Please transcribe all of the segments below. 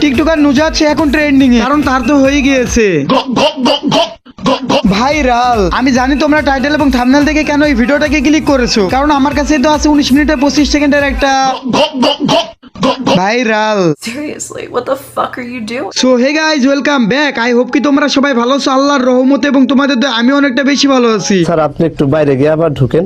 TikToker Nuzhat সে এখন trending এ, কারণ তার তো হয়ে গিয়েছে ভাইরাল। আমি জানি তোমরা টাইটেল এবং থাম্বনেল দেখে কেন এই ভিডিওটাকে ক্লিক করেছো, কারণ আমার কাছে তো আছে 19 মিনিটে 25 সেকেন্ডের একটা viral. Seriously, what the fuck are you doing? So hey guys, welcome back. I hope কি তোমরা সবাই ভালো আছো আল্লাহর রহমতে, এবং তোমাদের তো আমি অনেকটা বেশি ভালো আছি। স্যার আপনি একটু বাইরে গিয়ে আবার ঢুকেন,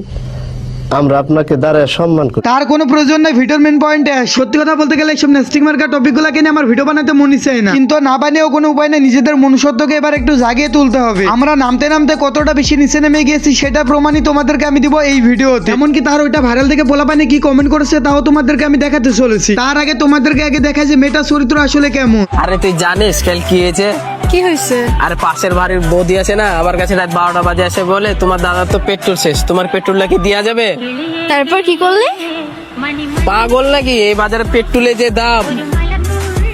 আমরা আপনাকে দাঁড়ায় সম্মান করি। তার কোনো প্রয়োজন নাই ভিডিওর মেন পয়েন্টে। সত্যি কথা বলতে গেলে এইসব নেস্টিং মার্কা টপিকগুলোকে নিয়ে আমার ভিডিও বানাতে মনই চায় না, কিন্তু না বানিয়েও কোনো উপায় নেই, নিজেদের মনুষ্যত্বকে এবার একটু জাগিয়ে তুলতে হবে। আমরা নামতে নামতে কতটা বেশি নিচে নেমে গিয়েছি সেটা প্রমাণই তোমাদেরকে আমি দিব এই ভিডিওতে। এমনকি তার ওইটা ভাইরাল দেখে পোলাপানে কি কমেন্ট করেছে তাও তোমাদেরকে আমি দেখাতে চলেছি। তার আগে তোমাদেরকে আগে দেখাই যে মেয়েটা চরিত্র আসলে কেমন। আরে তুই জানিস কাল কি হয়েছে? কি হয়েছে? আরে পাশের বাড়ির বৌদি আছে না, আমার কাছে রাত 12টা বাজে আসে বলে তোমার দাদার তো পেট্রোল শেষ, তোমার পেট্রোলটা কি দেওয়া যাবে? তারপর কি করলি? পাগল নাকি? এই বাজারে পেট্রোলের যে দাম।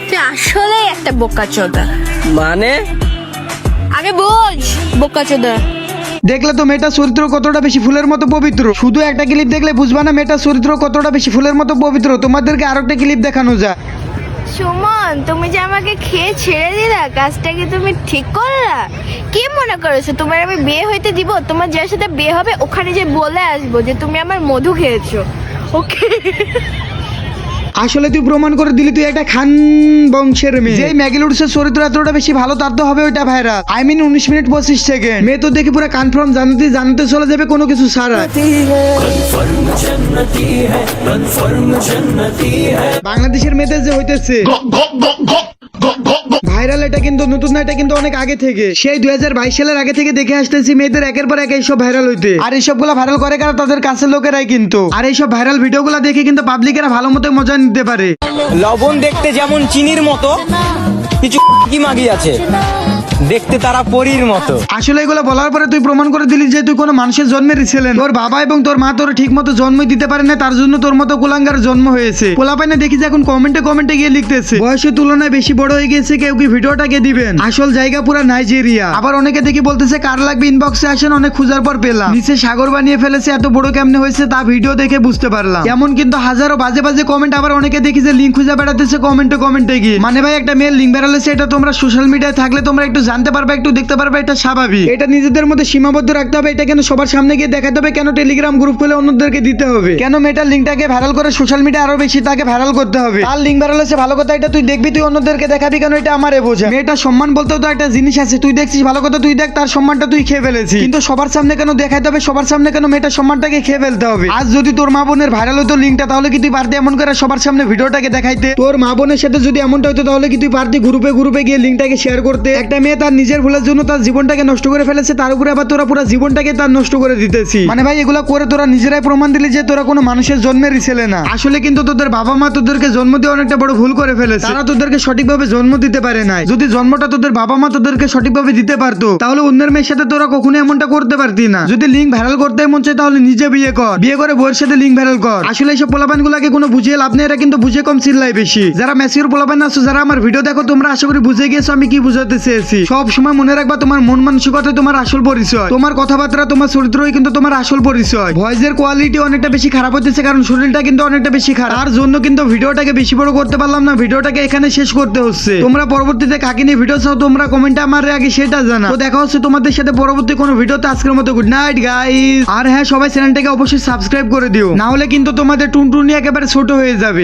তুই আসলে একটা বোকাচোদা। মানে আগে বোঝ বোকাচোদা। দেখলে তো মেয়েটার চরিত্র কতটা বেশি ফুলের মতো পবিত্র। শুধু একটা ক্লিপ দেখলে বুঝবা না মেয়েটার চরিত্র কতটা বেশি ফুলের মতো পবিত্র। তোমাদেরকে আরো একটা ক্লিপ দেখানো যায়। সুমন, তুমি যে আমাকে খেয়ে ছেড়ে দিলা, কাজটা কি তুমি ঠিক করলা? কি মনে করেছো তোমার আমি বিয়ে হইতে দিব? তোমার যার সাথে বিয়ে হবে ওখানে যে বলে আসবো যে তুমি আমার মধু খেয়েছো। ওকে, আসলে তুই প্রমাণ করে দিলি তুই একটা খান বংশের মেয়ে। যে ম্যাগিলুডসের চরিত্র এতটা বেশি ভালো তার তো হবে ওইটা viral. I mean 19 minute 25 second. মেয়ে তো দেখি পুরো কনফার্ম জানতে জানতে চলে যাবে কোনো কিছু ছাড়া। বাংলাদেশের মেয়েদের যে হইতেছে ভাইরাল, এটা কিন্তু নতুন না, এটা কিন্তু অনেক আগে থেকে, সেই 2022 সালের আগে থেকে দেখে আসতেছি মেয়েদের একের পর এক এইসব ভাইরাল হইতে। আর এইসবগুলো ভাইরাল করে কারা? তাদের কাছের লোকেরাই কিন্তু। আর এইসব ভাইরাল ভিডিওগুলো দেখে কিন্তু পাবলিকেরা ভালো মতো মজা নিতে পারে। লবণ দেখতে যেমন চিনির মতো, কিছু কি মাগি আছে দেখতে তারা পরীর মতো। আসলে এগুলো বলার পরে তুই প্রমাণ করে দিলি যে তুই কোনো মানুষের জন্মেরই ছিলেন। তোর বাবা এবং তোর মা তোর ঠিক মতো জন্মই দিতে পারে না, তার জন্য তোর মতো কুলাঙ্গার জন্ম হয়েছে। পোলাপাইনে দেখি যে এখন কমেন্টে গিয়ে লিখতেছে বয়সের তুলনায় বেশি বড় হয়ে গেছে, কেউ কি ভিডিওটাকে দিবেন? আসল জায়গা পুরা নাইজেরিয়া। আবার অনেকে দেখি বলতেছে কার লাগবে ইনবক্সে আসেন, অনেক খোঁজার পর পেলাম। নিচে সাগর বানিয়ে ফেলেছে, এত বড় কেমনে হয়েছে তা ভিডিও দেখে বুঝতে পারলাম। এমন কিন্তু হাজারো বাজে বাজে কমেন্ট। আবার অনেকে দেখি যে লিঙ্ক খুঁজে বেড়াতেছে কমেন্টে গিয়ে। মানে ভাই একটা মেয়ের লিঙ্ক বেড়ালেছে, এটা তোমরা সোশ্যাল মিডিয়ায় থাকলে তোমরা একটু জানতে পারবে, একটু দেখতে পারবে, এটা স্বাভাবিক। এটা নিজেদের মধ্যে সীমাবদ্ধ রাখতে হবে। এটা কেন সবার সামনে গিয়ে দেখাতে হবে? কেন টেলিগ্রাম গ্রুপ খুলে অন্যদেরকে দিতে হবে? কেন মেয়েটার লিঙ্কটাকে ভাইরাল করে সোশ্যাল মিডিয়া আরো বেশি তাকে ভাইরাল করতে হবে? তার লিঙ্ক ভাইরাল হচ্ছে ভালো কথা, এটা তুই দেখবি, তুই অন্যদেরকে দেখাবি কেন? এটা আমারে বোঝা। মেয়েটার সম্মান বলতেও তো একটা জিনিস আছে। তুই দেখছিস ভালো কথা, তুই দেখ, তার সম্মানটা তুই খেয়ে ফেলেছিস, কিন্তু সবার সামনে কেন দেখাতে হবে? সবার সামনে কেন মেয়েটার সম্মানটাকে খেয়ে ফেলতে হবে? আজ যদি তোর মা বোনের ভাইরাল হতো লিঙ্কটা, তাহলে কি তুই পারতি এমন করে সবার সামনে ভিডিওটাকে দেখাইতে? তোর মা বোনের সাথে যদি এমনটা হতো তাহলে কি তুই পারতি গ্রুপে গিয়ে লিঙ্কটাকে শেয়ার করতে? একটা মেয়ে তার নিজের ভুলের জন্য তার জীবনটাকে নষ্ট করে ফেলেছে, তার উপরে আবার তোরা পুরো জীবনটাকে তার নষ্ট করে দিতেছি। মানে ভাই এগুলা করে তোরা নিজেরাই প্রমাণ দিলি যে তোরা কোনো মানুষের জন্মেরই ছেলে না। আসলে কিন্তু তোদের বাবা মা তোদেরকে জন্ম দিয়ে অনেকটা বড় ভুল করে ফেলেছে। তারা তোদেরকে সঠিকভাবে জন্ম দিতে পারে নাই। যদি জন্মটা তোদের বাবা মা তোদেরকে সঠিকভাবে দিতে পারতো তাহলে অন্যের মেয়ের সাথে তোরা কখনো এমনটা করতে পারতি না। যদি লিঙ্ক ভাইরাল করতে মন চায় তাহলে নিজে বিয়ে কর, বিয়ে করে বউয়ের সাথে লিঙ্ক ভাইরাল কর। আসলে এইসব পোলাপান গুলাকে কোনো বুঝিয়ে লাভ নেই, এরা কিন্তু বুঝে কম চিল্লাই বেশি। যারা ম্যাচিওর পোলাপান আছো, যারা আমার ভিডিও দেখো, তোমরা আশা করি বুঝে গিয়েছো আমি কি বুঝাতে চেয়েছি। সব সময় মনে রাখবা তোমার মন মানসিকতা তোমার আসল পরিচয়, তোমার কথাবার্তা তোমার চরিত্রই কিন্তু তোমার আসল পরিচয়। ভয়েসের কোয়ালিটি অনেকটা বেশি খারাপ হতেছে কারণ শরীরটা কিন্তু অনেকটা বেশি খারাপ। তার জন্য কিন্তু ভিডিওটাকে বেশি বড় করতে পারলাম না, ভিডিওটাকে এখানে শেষ করতে হচ্ছে। তোমরা পরবর্তীতে কাকে নিয়ে ভিডিও চাও তোমরা কমেন্টে আমার আগে সেটা জানা। তো দেখা হচ্ছে তোমাদের সাথে পরবর্তী কোনো ভিডিওতে। আজকের মতো গুড নাইট গাইস। আর হ্যাঁ, সবাই চ্যানেলটাকে অবশ্যই সাবস্ক্রাইব করে দিও, না হলে কিন্তু তোমাদের টুনটুনি একেবারে ছোট হয়ে যাবে।